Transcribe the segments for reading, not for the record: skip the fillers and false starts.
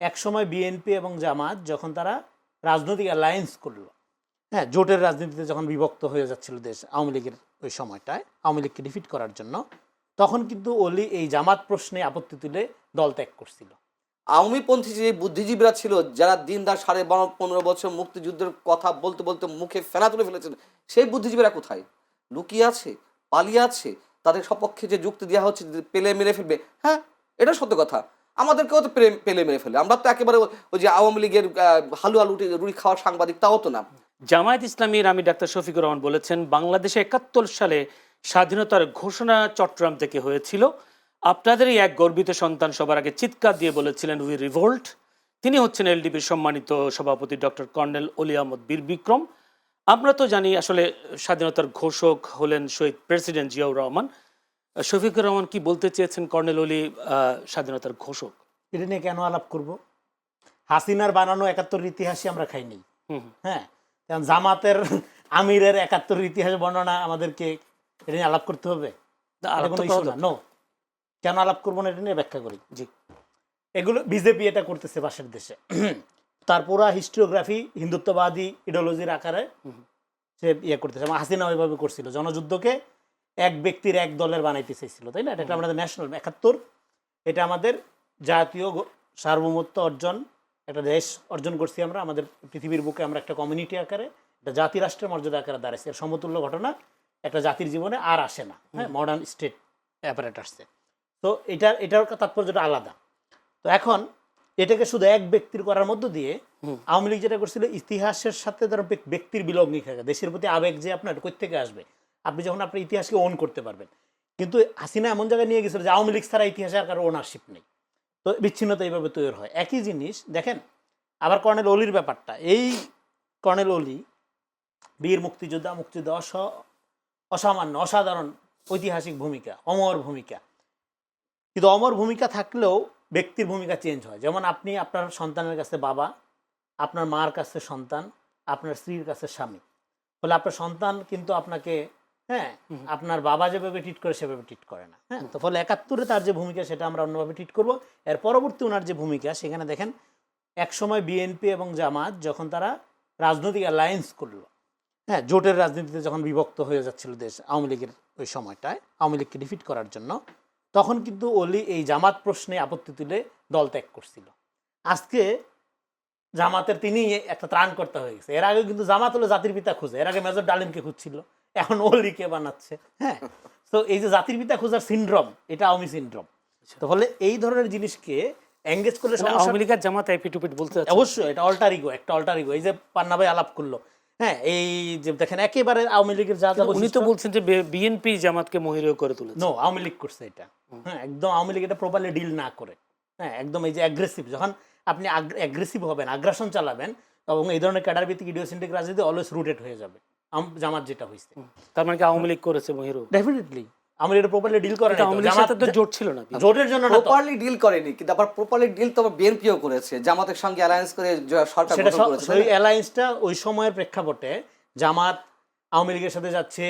একসময় বিএনপি এবং জামাত যখন তারা রাজনৈতিক অ্যালায়েন্স করলো, হ্যাঁ, জোটের রাজনীতিতে যখন বিভক্ত হয়ে যাচ্ছিল দেশ আওয়ামী লীগের ওই সময়টায়, আওয়ামী লীগকে ডিফিট করার জন্য, তখন কিন্তু ওলি এই জামাত প্রশ্নে আপত্তি তুলে দল ত্যাগ করছিল। আওয়ামীপন্থী যে বুদ্ধিজীবীরা ছিল, যারা দিন রাত 12.5-15 বছর মুক্তিযুদ্ধের কথা বলতে বলতে মুখে ফেনা তুলে ফেলেছেন, সেই বুদ্ধিজীবীরা কোথায়? লুকিয়ে আছে, পালিয়ে আছে? তাদের সপক্ষে যে যুক্তি দেওয়া হচ্ছে যে পেলে মেরে ফেলবে, হ্যাঁ এটা সত্য কথা। আমাদেরকেও তো পেলে মেরে ফেলে, আমরা তো একেবারে ওই যে আওয়ামী লীগের হালুয়া রুটি খাওয়ার সাংবাদিক তাও তো না। জামায়াত ইসলামীর আমি ডাক্তার শফিকুর রহমান বলেছেন, বাংলাদেশে 71 সালে স্বাধীনতার ঘোষণা চট্টগ্রাম থেকে হয়েছিল। আপনাদেরই এক গর্বিত সন্তান সবার আগে চিৎকার দিয়ে বলেছিলেন উই রিভোল্ট। তিনি হচ্ছেন এলডিপির সম্মানিত সভাপতি ডক্টর কর্নেল অলি আহমদ বীর বিক্রম। আমরা তো জানি আসলে স্বাধীনতার ঘোষক হলেন শহীদ প্রেসিডেন্ট জিয়াউর রহমান। শফিকুর রহমান কি বলতে চেয়েছেন কর্নেল অলি স্বাধীনতার ঘোষক? এটা নিয়ে কেন আলাপ করব? হাসিনার বানানো 71 ইতিহাসই আমরা খাইনি। হ্যাঁ, কারণ জামাতের আমিরের 71 ইতিহাস বর্ণনা আমাদেরকে এটা নিয়ে আলাপ করতে হবে? নো, কেন আলাপ করবো না এটা নিয়ে ব্যাখ্যা করি। জি, এগুলো বিজেপি এটা করতেছে পাশের দেশে। তার পুরা হিস্টোগ্রাফি হিন্দুত্ববাদী ইডিওলজির আকারে সে ইয়ে করতেছে। হাসিনা ওইভাবে করছিল, জনযুদ্ধকে এক ব্যক্তির এক দলের বানাইতে চাইছিল, তাই না? এটা আমাদের ন্যাশনাল 71, এটা আমাদের জাতীয় সার্বভৌমত্ব অর্জন, একটা দেশ অর্জন করছি আমরা আমাদের পৃথিবীর বুকে। আমরা একটা কমিউনিটি আকারে, একটা জাতি রাষ্ট্রের মর্যাদা আকারে দাঁড়াইছে। এর সমতুল্য ঘটনা একটা জাতির জীবনে আর আসে না, হ্যাঁ, মডার্ন স্টেট অ্যাপারেটাসে। তো এটার তাৎপর্যটা আলাদা। তো এখন এটাকে শুধু এক ব্যক্তির করার মধ্য দিয়ে আওয়ামী লীগ যেটা করছিল, ইতিহাসের সাথে ধরো ব্যক্তির বিলগ্নি থাকে, দেশের প্রতি আবেগ যে আপনার কই থেকে আসবে, আপনি যখন আপনার ইতিহাসকে ওন করতে পারবেন। কিন্তু হাসিনা এমন জায়গায় নিয়ে গেছিল যে আওয়ামী লীগ ছাড়া ইতিহাসে আর কারো ওনারশিপ নেই। তো বিচ্ছিন্নতা এইভাবে তৈরি হয়। একই জিনিস দেখেন আবার কর্নেল অলির ব্যাপারটা। এই কর্নেল অলি বীর মুক্তিযোদ্ধা, অসামান্য অসাধারণ ঐতিহাসিক ভূমিকা, অমর ভূমিকা। কিন্তু অমর ভূমিকা থাকলেও ব্যক্তির ভূমিকা চেঞ্জ হয়। যেমন আপনি আপনার সন্তানের কাছে বাবা, আপনার মার কাছে সন্তান, আপনার স্ত্রীর কাছে স্বামী। ফলে আপনার সন্তান কিন্তু আপনাকে, হ্যাঁ, আপনার বাবা যেভাবে ট্রিট করে সেভাবে ট্রিট করে না। হ্যাঁ, তো ফলে 71-এ তার যে ভূমিকা সেটা আমরা অন্যভাবে ট্রিট করবো। এর পরবর্তী ওনার যে ভূমিকা, সেখানে দেখেন একসময় বিএনপি এবং জামাত যখন তারা রাজনৈতিক অ্যালায়েন্স করলো, হ্যাঁ, জোটের রাজনীতিতে যখন বিভক্ত হয়ে যাচ্ছিল দেশ আওয়ামী লীগের ওই সময়টায়, আওয়ামী লীগকে ডিফিট করার জন্য, তখন কিন্তু ওলি এই জামাত প্রশ্নে আপত্তি তুলে দল ত্যাগ করছিল। আজকে জামাতের তিনি একটা ত্রাণকর্তা হয়ে গেছে। এর আগে কিন্তু জামাত হলো জাতির পিতা খুঁজে, এর আগে মেজর ডালিমকে খুঁজছিল, এখন ওলিকে বানাচ্ছে। হ্যাঁ, তো এই যে জাতির পিতা খোঁজার সিনড্রোম, এটা আওয়ামী সিনড্রোম। তো ফলে এই ধরনের জিনিসকে এঙ্গেজ করলে আওয়ামী লীগের জামাত এপিটুপিট বলতে অবশ্যই এটা অল্টার ইগো, একটা অল্টার ইগো। এই যে পান্না ভাই আলাপ করলো, হ্যাঁ, এই যে দেখেন একেবারে আওয়ামী লীগের যা, উনি তো বলছেন যে বিএনপি জামাতকে মহিরীয় করে তুলেছে। নো, আওয়ামী লীগ করছে এটা। হ্যাঁ, একদম আওয়ামী লীগ এটা প্রপারলি ডিল না করে, হ্যাঁ, একদম এই যে অ্যাগ্রেসিভ, যখন আপনি অ্যাগ্রেসিভ হবেন, আগ্রাসন চালাবেন, এবং এই ধরনের ক্যাডার ভিত্তিক ইডিওসেন্ট্রিক রাজনীতি অলওয়েজ রুটেড হয়ে যাবে। জামাত যেটা হয়েছে, তার মানে কি আওয়ামী লীগ করেছে মহিরু? Definitely Awami League properly deal করে না। আওয়ামী লীগের সাথে তো জোট ছিল না, জোটের জন্য প্রপারলি ডিল করেনি, কিন্তু আবার প্রপারলি ডিল তো বিএনপিও করেছে, জামাতের সঙ্গে অ্যালায়েন্স করে সরকার গঠন করেছে। ওই অ্যালায়েন্সটা ওই সময়ের প্রেক্ষাপটে জামাত আওয়ামী লীগের সাথে যাচ্ছে,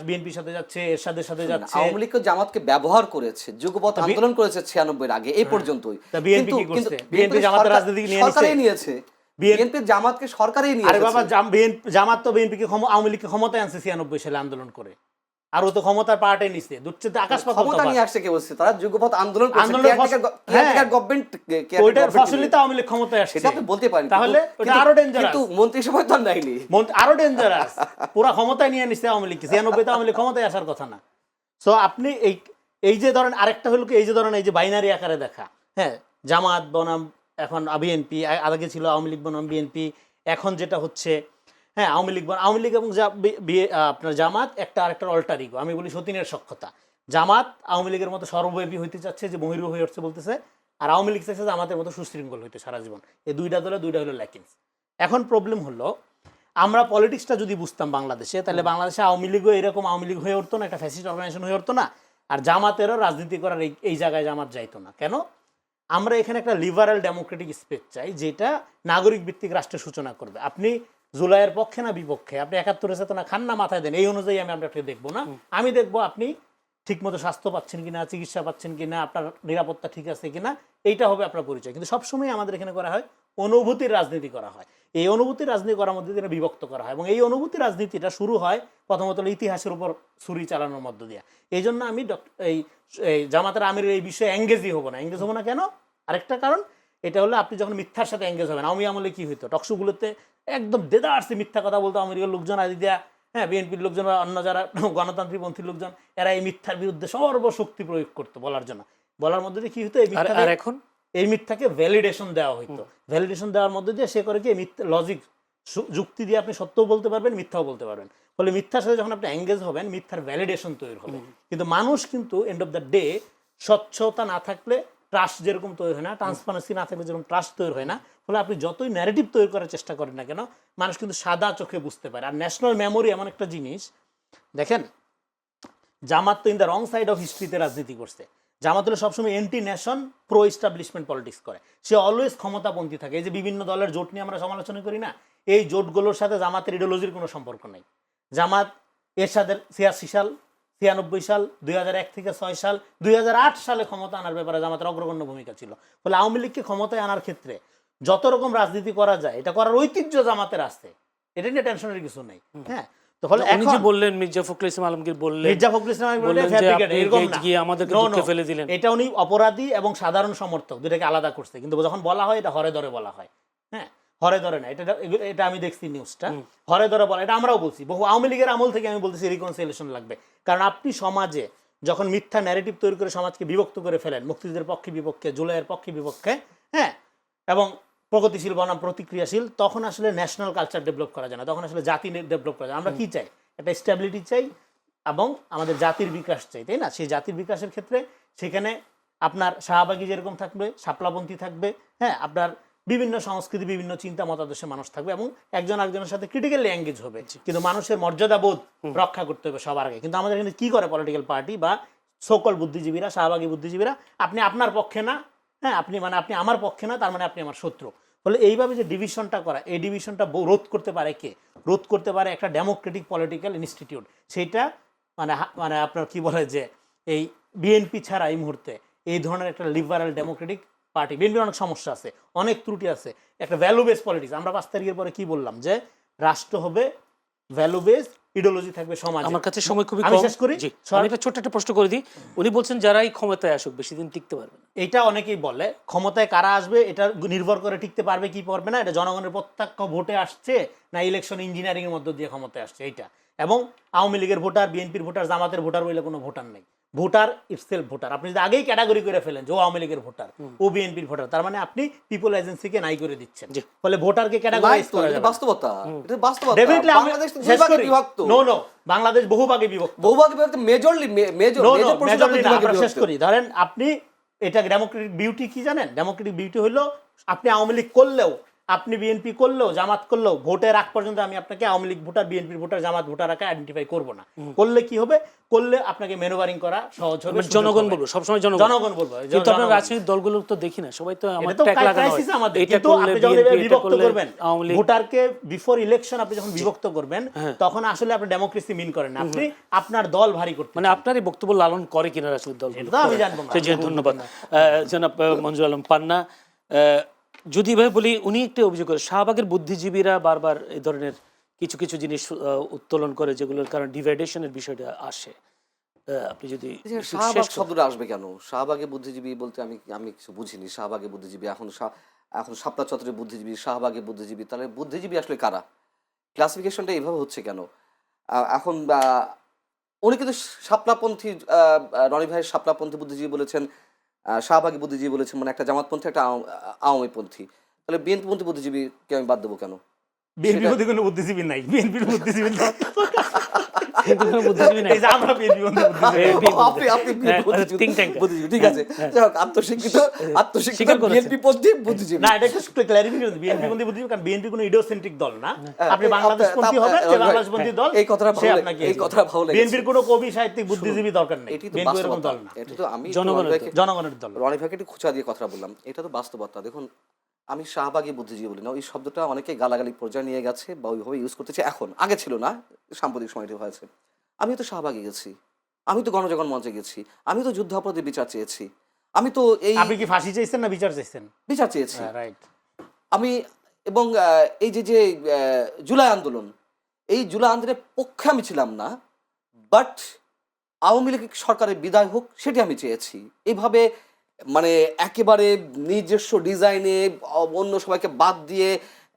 বিএনপির সাথে যাচ্ছে, এরশাদের সাথে যাচ্ছে। আওয়ামী লীগ জামাতকে ব্যবহার করেছে, যুগপৎ আন্দোলন করেছে 96-এর আগে এই পর্যন্তই। বিএনপি কি করছে? বিএনপি জামাতের রাজনীতি নিয়েছে, বিএনপি জামাতকে সরকারই নিয়েছে। আরে বাবা, জামাত তো বিএনপিকে আওয়ামী লীগকে ক্ষমতায় আনছে 96 সালে আন্দোলন করে, আর ও তো ক্ষমতার পার্টে নিছে। দুচ্ছেতে আকাশ পাতাল ক্ষমতা নিয়ে আসছে কে বলছে? তারা যুগপৎ আন্দোলন করেছে, কেয়ারটেকার গভর্নমেন্ট, ওইটার ফসলিতে আওয়ামী লীগ ক্ষমতায় আসছে, সেটা আপনি বলতে পারেন। তাহলে ওটা আরো ডেঞ্জারাস। কিন্তু মন্ত্রিসভায় তো নাইনি, আরো ডেঞ্জারাস। পুরো ক্ষমতায় নিয়ে নিছে আওয়ামী লীগ। 96-তে আওয়ামী লীগ ক্ষমতায় আসার কথা না। সো আপনি এই যে ধরেন আরেকটা হলো কি, এই যে ধরেন এই যে বাইনারি আকারে দেখা, হ্যাঁ, জামাত বনাম এখন বিএনপি, আগে ছিল আওয়ামী লীগ বনাম বিএনপি, এখন যেটা হচ্ছে, হ্যাঁ, আওয়ামী লীগ এবং আপনার জামাত একটা আরেকটার অল্টার ইগো। আমি বলি সতীনের সক্ষতা। জামাত আওয়ামী লীগের মতো সর্বব্যাপী হইতে চাচ্ছে, যে মহিরু হয়ে উঠছে বলতেছে, আর আওয়ামী লীগ চাইছে জামাতের মতো সুশৃঙ্খল হইতে সারা জীবন। এই দুইটা হলো ল্যাকিংস। এখন প্রবলেম হলো, আমরা পলিটিক্সটা যদি বুঝতাম বাংলাদেশে, তাহলে বাংলাদেশে আওয়ামী লীগও এরকম আওয়ামী লীগ হয়ে উঠতো না, একটা ফ্যাসিস্ট অর্গানাইজেশন হয়ে উঠতো না, আর জামাতেরও রাজনীতি করার এই জায়গায় জামাত যাইতো না। কেন? আমরা এখানে একটা লিবারাল ডেমোক্রেটিক স্পেস চাই, যেটা নাগরিক ভিত্তিক রাষ্ট্রের সূচনা করবে। আপনি জুলাইয়ের পক্ষে না বিপক্ষে, আপনি 71-এর চেতনা খান না মাথায় দেন, এই অনুযায়ী আমি আপনাকে দেখবো না। আমি দেখবো আপনি ঠিকমতো স্বাস্থ্য পাচ্ছেন কিনা, চিকিৎসা পাচ্ছেন কিনা, আপনার নিরাপত্তা ঠিক আছে কিনা, এইটা হবে আপনার পরিচয়। কিন্তু সবসময় আমাদের এখানে করা হয় অনুভূতির রাজনীতি করা হয়। এই অনুভূতির রাজনীতি করার মধ্যে দিয়ে বিভক্ত করা হয় এবং এই অনুভূতির রাজনীতিটা শুরু হয় প্রথমত ইতিহাসের উপর ছুরি চালানোর মধ্য দিয়ে। এই জন্য আমি এই জামাতের আমিরের এই বিষয়ে এঙ্গেজই হবো না। এঙ্গেজ হবো না কেন? আরেকটা কারণ, এটা হলো আপনি যখন মিথ্যার সাথে এঙ্গেজ হবেন, আওয়ামী আমলে কি হইতো, টকশোগুলোতে একদম দেদারসে মিথ্যা কথা বলতো আওয়ামী লীগের লোকজন, আদি দেয়া, হ্যাঁ, বিএনপির লোকজন বা অন্য যারা গণতান্ত্রিকপন্থীর লোকজন, এরা এই মিথ্যার বিরুদ্ধে সর্বশক্তি প্রয়োগ করতো বলার জন্য। বলার মধ্যে দিয়ে কি হতো, এই মিথ্যাকে ভ্যালিডেশন দেওয়া হইতো। ভ্যালিডেশন দেওয়ার মধ্যে দিয়ে সে করে কি মিথ্যা লজিক যুক্তি দিয়ে আপনি সত্যও বলতে পারবেন, মিথ্যাও বলতে পারবেন। ফলে মিথ্যার সাথে যখন আপনি এঙ্গেজ হবেন, মিথ্যার ভ্যালিডেশন তৈরি হবে। কিন্তু মানুষ কিন্তু এন্ড অফ দ্য ডে স্বচ্ছতা না থাকলে ট্রাস্ট যেরকম তৈরি হয় না, ট্রান্সপারেন্সি না থাকলে যেরকম ট্রাস্ট তৈরি হয় না। ফলে আপনি যতই ন্যারেটিভ তৈরি করার চেষ্টা করেন না কেন, মানুষ কিন্তু সাদা চোখে বুঝতে পারে। আর ন্যাশনাল মেমোরি এমন একটা জিনিস, দেখেন জামাত তো in the wrong side of হিস্ট্রিতে রাজনীতি করছে। জামাত হলো সবসময় anti nation, pro establishment politics করে। সে অলওয়েজ ক্ষমতাপন্থী থাকে। এই যে বিভিন্ন দলের জোট নিয়ে আমরা সমালোচনা করি না, এই জোটগুলোর সাথে জামাতের ইডিওলজির কোনো সম্পর্ক নেই। জামাত এরশাদের 86 সাল, 96 সাল, 2001 থেকে 6 সাল, 2008 সালে ক্ষমতা আনার ব্যাপারে জামাতের অগ্রগণ্য ভূমিকা ছিল। ফলে আওয়ামী লীগকে ক্ষমতায় আনার ক্ষেত্রে যত রকম রাজনীতি করা যায়, এটা করার ঐতিহ্য জামাতের আছে। এটা নিয়ে টেনশনের কিছু নেই। হ্যাঁ, তো ফলে এখন যে বললেন মির্জা ফখরুল ইসলাম আলমগীর বললেন, মির্জা ফখরুল ইসলাম আলমগীর বললেন যে আপনি এরকম না, গিয়ে আমাদেরকে দুঃখে ফেলে দিলেন। এটা উনি অপরাধী এবং সাধারণ সমর্থক দুটাকে আলাদা করছে। কিন্তু যখন বলা হয় এটা হরে ধরে বলা হয়। হ্যাঁ, হরে ধরে না, এটা আমি দেখছি নিউজটা, হরে ধরে বলা, এটা আমরাও বলছি। বহু আওয়ামী লীগের আমল থেকে আমি বলতেছি রিকনসিলিয়েশন লাগবে। কারণ আপনি সমাজে যখন মিথ্যা ন্যারেটিভ তৈরি করে সমাজকে বিভক্ত করে ফেলেন, মুক্তিযুদ্ধের পক্ষে বিপক্ষে, জুলাইয়ের পক্ষে বিপক্ষে, হ্যাঁ, এবং প্রগতিশীল বনাম প্রতিক্রিয়াশীল, তখন আসলে ন্যাশনাল কালচার ডেভেলপ করা যায় না, তখন আসলে জাতি ডেভেলপ করা যায়। আমরা কি চাই? একটা স্ট্যাবিলিটি চাই এবং আমাদের জাতির বিকাশ চাই, তাই না? সেই জাতির বিকাশের ক্ষেত্রে সেখানে আপনার শাহবাগী যেরকম থাকবে, শাপলাপন্থী থাকবে, হ্যাঁ, আপনার বিভিন্ন সংস্কৃতি, বিভিন্ন চিন্তা মতাদর্শের মানুষ থাকবে এবং একজন একজনের সাথে ক্রিটিক্যালি এঙ্গেজ হবে। কিন্তু মানুষের মর্যাদা বোধ রক্ষা করতে হবে সবার আগে। কিন্তু আমাদের এখানে কি করে পলিটিক্যাল পার্টি বা সকল বুদ্ধিজীবীরা, শাহবাগী বুদ্ধিজীবীরা, আপনি আপনার পক্ষে না, হ্যাঁ, আপনি আমার পক্ষে না, তার মানে আপনি আমার শত্রু। ফলে এইভাবে যে ডিভিশনটা করা, এই ডিভিশনটা রোধ করতে পারে কে? রোধ করতে পারে একটা ডেমোক্রেটিক পলিটিক্যাল ইনস্টিটিউট। সেইটা মানে আপনার কি বলে যে এই বিএনপি ছাড়া এই মুহূর্তে এই ধরনের একটা লিবারাল ডেমোক্রেটিক পার্টি, বিএনপির অনেক সমস্যা আছে, অনেক ত্রুটি আছে, একটা ভ্যালু বেস পলিটিক্স। আমরা 5 তারিখের পরে কি বললাম যে রাষ্ট্র হবে ভ্যালু বেস, ইডিওলজি থাকবে সমাজ। আমার কাছে সময় খুবই আমি কম, শেষ করি, আমি একটা ছোট্ট একটা প্রশ্ন করে দিই। উনি বলছেন যারাই ক্ষমতায় আসুক বেশি দিন টিকতে পারবে না। এটা অনেকেই বলে ক্ষমতায় কারা আসবে এটা নির্ভর করে টিকতে পারবে কি পারবে না, এটা জনগণের প্রত্যক্ষ ভোটে আসছে না ইলেকশন ইঞ্জিনিয়ারিং এর মধ্য দিয়ে ক্ষমতায় আসছে এইটা। এবং আওয়ামী লীগের ভোটার, বিএনপির ভোটার, জামাতের ভোটার বলে কোনো ভোটার নেই। Voter itself voter. আপনি যদি আগেই ক্যাটাগরি করে ফেলেন যে ও আওয়ামী লীগের ভোটার, ও বিএনপির ভোটার, তার মানে আপনি পিপল এজেন্সিকে নাই করে দিচ্ছেন। ফলে ভোটারকে ক্যাটাগরাইজ করা যাবে। বাস্তবতা, এটা বাস্তবতা। ডেফিনেটলি বাংলাদেশ তো দুই ভাগে বিভক্ত। নো, বাংলাদেশ বহু ভাগে বিভক্ত। বহু ভাগে বিভক্ত, মেজরলি মেজর শেষ করি। ধরেন আপনি, এটা ডেমোক্রেটিক বিউটি কি জানেন? ডেমোক্রেটিক বিউটি হলো আপনি আওয়ামী লীগ করলেও, আপনি বিএনপি করলেও, জামাত করলেও, ভোটের আগ পর্যন্ত আমি আপনাকে আওয়ামী লীগ ভোটার, বিএনপির ভোটার, জামাত ভোটার আগে আইডেন্টিফাই করবো না। করলে কি হবে? করলে আপনাকে ম্যানুভারিং করা সহজ হবে। জনগণ বলবো, সবসময় জনগণ বলবো। কিন্তু আমরা রাজনৈতিক দলগুলো তো দেখি না, সবাই তো আমাদের ট্যাগ লাগানো হয়। কিন্তু আপনি যখন বিভক্ত করবেন ভোটারকে, বিফোর ইলেকশন আপনি যখন বিভক্ত করবেন, তখন আসলে আপনি ডেমোক্রেসি মিন করেন না, আপনি আপনার দল ভারী করতে, মানে আপনার এই বক্তব্য লালন করে কিনা রাজনৈতিক দল, এটা আমি জানবো না। ধন্যবাদ জনাব মঞ্জুর আলম পান্না। যদি ভাই বলি, উনি একটা অভিযোগ করে শাহবাগের বুদ্ধিজীবীরা বারবার এই ধরনের কিছু কিছু জিনিস উত্তোলন করে যেগুলোর কারণে ডিভাইডেশনের বিষয়টা আসে। আপনি যদি শাহবাগ শব্দটা আসবে কেন? শাহবাগে বুদ্ধিজীবী বলতে আমি কিছু বুঝিনি। শাহবাগে বুদ্ধিজীবী, এখন শাপলা চত্বরের বুদ্ধিজীবী, শাহবাগে বুদ্ধিজীবী, তাহলে বুদ্ধিজীবী আসলে কারা? ক্লাসিফিকেশনটা এইভাবে হচ্ছে কেন? এখন উনি কিন্তু শাপলাপন্থী, রনি ভাইয়ের শাপলাপন্থী বুদ্ধিজীবী বলেছেন, শাহবাগী বুদ্ধিজীবী বলেছেন, মানে একটা জামাতপন্থী, একটা আওয়ামীপন্থী। তাহলে বিএনপিপন্থী বুদ্ধিজীবীকে আমি বাদ দেবো কেন? বিএনপির মধ্যে কোনো বুদ্ধিজীবী নাই। বিএনপির বুদ্ধিজীবী ঠিক আছে, আত্মশিক্ষিত বিএনপি পন্থী বুদ্ধিজীবী না, এটা একটু ক্লারিফিকেশন। বিএনপি পন্থী বুদ্ধিজীবী, কারণ বিএনপি কোনো ইডিওসেন্ট্রিক দল না। আপনি বাংলাদেশপন্থী হবেন, যে বাংলাদেশপন্থী দল, এই কথাটা ভালো লাগে। বিএনপির কোনো কবি সাহিত্যিক বুদ্ধিজীবী দরকার নেই। বিএনপি এরকম দল না, এটা তো আমি জনগণের দল। রনি ভাইকে একটু খোঁচা দিয়ে কথা বললাম, এটা তো বাস্তবতা। দেখুন, আমি শাহবাগী বুদ্ধিজীবী বলি না, ওই শব্দটা অনেকে গালাগালি পর্যায়ে নিয়ে গেছে বা ওইভাবে ইউজ করতেছে এখন, আগে ছিল না, সাম্প্রতিক সময়টি হয়েছে। আমিও তো শাহবাগী গেছি, আমি তো গণজাগরণ মঞ্চে গেছি, আমি তো যুদ্ধাপরাধীর বিচার চেয়েছি, আমি তো এই আপনি কি ফাঁসি চাইছেন না বিচার চাইছেন? বিচার চেয়েছি রাইট। আমি। এবং এই যে যে জুলাই আন্দোলন, এই জুলাই আন্দোলনের পক্ষে আমি ছিলাম না, বাট আওয়ামী লীগ সরকারের বিদায় হোক সেটি আমি চেয়েছি। এইভাবে মানে একেবারে নিজস্ব ডিজাইনে অন্য সবাইকে বাদ দিয়ে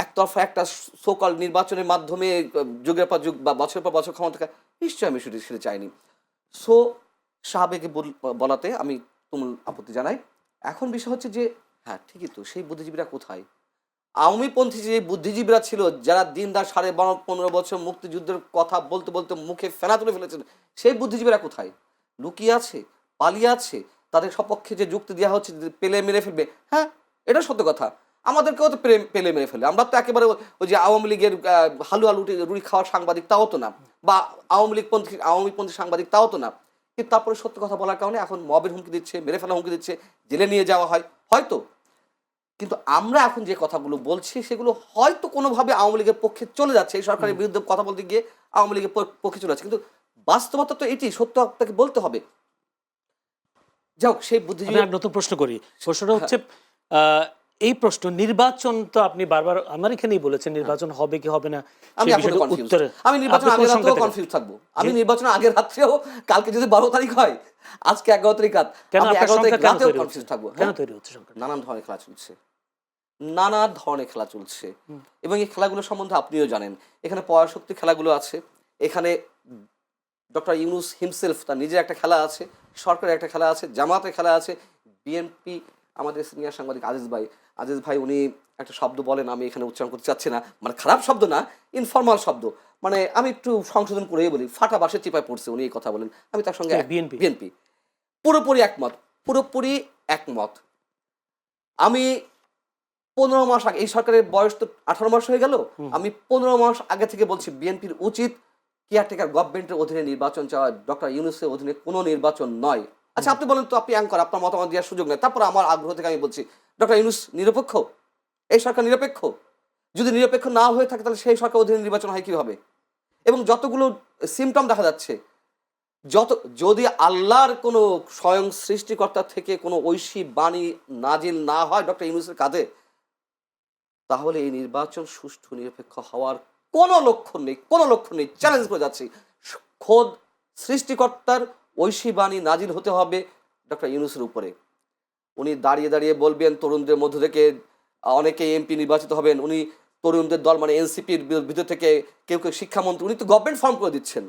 একতরফা একটা সোকাল নির্বাচনের মাধ্যমে যুগের পর যুগ বা বছরের পর বছর ক্ষমতা থাকা, নিশ্চয়ই আমি সেটা চাইনি। সো সাবেকে বলাতে আমি তুমুল আপত্তি জানাই। এখন বিষয় হচ্ছে যে হ্যাঁ ঠিকই তো, সেই বুদ্ধিজীবীরা কোথায়? আওয়ামীপন্থী যে বুদ্ধিজীবীরা ছিল, যারা দিন রাত 12.5-15 বছর মুক্তিযুদ্ধের কথা বলতে বলতে মুখে ফেনা তুলে ফেলেছেন, সেই বুদ্ধিজীবীরা কোথায়? লুকিয়ে আছে, পালিয়ে আছে, তাদের সপক্ষে যে যুক্তি দেওয়া হচ্ছে যে পেলে মেরে ফেলবে, হ্যাঁ এটা সত্য কথা। আমাদেরকেও তো পেলে মেরে ফেলে, আমরা তো একেবারে ওই যে আওয়ামী লীগের হালুয়া রুটি খাওয়ার সাংবাদিক তাও তো না, বা আওয়ামীপন্থী সাংবাদিক তাও তো না। কিন্তু তারপরে সত্য কথা বলার কারণে এখন মবের হুমকি দিচ্ছে, মেরে ফেলা হুমকি দিচ্ছে, জেলে নিয়ে যাওয়া হয় হয়তো। কিন্তু আমরা এখন যে কথাগুলো বলছি সেগুলো হয়তো কোনোভাবে আওয়ামী লীগের পক্ষে চলে যাচ্ছে, এই সরকারের বিরুদ্ধে কথা বলতে গিয়ে আওয়ামী লীগের পক্ষে চলে যাচ্ছে, কিন্তু বাস্তবতা তো এটি, সত্য আপনাকে বলতে হবে। যাই হোক, সেই বুদ্ধিজীবী নতুন প্রশ্ন করি। প্রশ্নটা হচ্ছে এই প্রশ্ন নির্বাচন তো আপনি বারবার আমার এখানেই বলেছেন নির্বাচন হবে কি হবে না, আমি এখনো কনফিউজ। আমি নির্বাচন আগের রাত্রেও কনফিউজ থাকবো, আমি নির্বাচন আগের রাত্রেও, কালকে যদি 12 তারিখ হয়, আজকে 11 তারিখ রাত, আমি 11 তারিখ রাতেও কনফিউজ থাকবো। কেন তৈরি হচ্ছে সংকট? নানান ধরনের খেলা চলছে, নানা ধরনের খেলা চলছে, এবং এই খেলাগুলো সম্বন্ধে আপনিও জানেন। এখানে পরাশক্তি খেলাগুলো আছে, এখানে ডক্টর ইউনূস হিমসেলফ তার নিজের একটা খেলা আছে, সরকারের একটা খেলা আছে, জামাতের খেলা আছে, বিএনপি আমাদের সিনিয়র সাংবাদিক আজিজ ভাই উনি একটা শব্দ বলেন, আমি এখানে উচ্চারণ করতে চাচ্ছি না, মানে খারাপ শব্দ না, ইনফর্মাল শব্দ, মানে আমি একটু সংশোধন করেই বলি, ফাটা বাসে চিপায় পড়ছে উনি এই কথা বলেন, আমি তার সঙ্গে বিএনপি পুরোপুরি একমত। আমি 15 মাস আগে, এই সরকারের বয়স তো 18 মাস হয়ে গেল, আমি 15 মাস আগে থেকে বলছি বিএনপির উচিত কেয়ারটেকার গভর্নমেন্টের অধীনে নির্বাচন চাওয়া, ডক্টর ইউনূসের অধীনে কোনো নির্বাচন নয়। আচ্ছা আপনি বলেন তো, আপনি অ্যাঙ্কর, আপনার মতামত দেওয়ার সুযোগ নেই, তারপর আমার আগ্রহ থেকে আমি বলছি ডক্টর ইউনূস নিরপেক্ষ, এই সরকার নিরপেক্ষ? যদি নিরপেক্ষ না হয়ে থাকে তাহলে সেই সরকার অধীনে নির্বাচন হয় কীভাবে? এবং যতগুলো সিমটম দেখা যাচ্ছে, যদি আল্লাহর কোনো স্বয়ং সৃষ্টিকর্তা থেকে কোনো ঐশী বাণী নাজিল না হয় ডক্টর ইউনূসের কাঁধে, তাহলে এই নির্বাচন সুষ্ঠু নিরপেক্ষ হওয়ার কোনো লক্ষণ নেই, চ্যালেঞ্জ করে যাচ্ছি। খোদ সৃষ্টিকর্তার ঐশী বাণী নাজিল হতে হবে ডক্টর ইউনূসের উপরে। উনি দাঁড়িয়ে দাঁড়িয়ে বলবেন তরুণদের মধ্য থেকে অনেকে এমপি নির্বাচিত হবেন, উনি তরুণদের দল মানে এনসিপির ভিতর থেকে কেউ শিক্ষামন্ত্রী, উনি তো গভর্নমেন্ট ফর্ম করে দিচ্ছেন।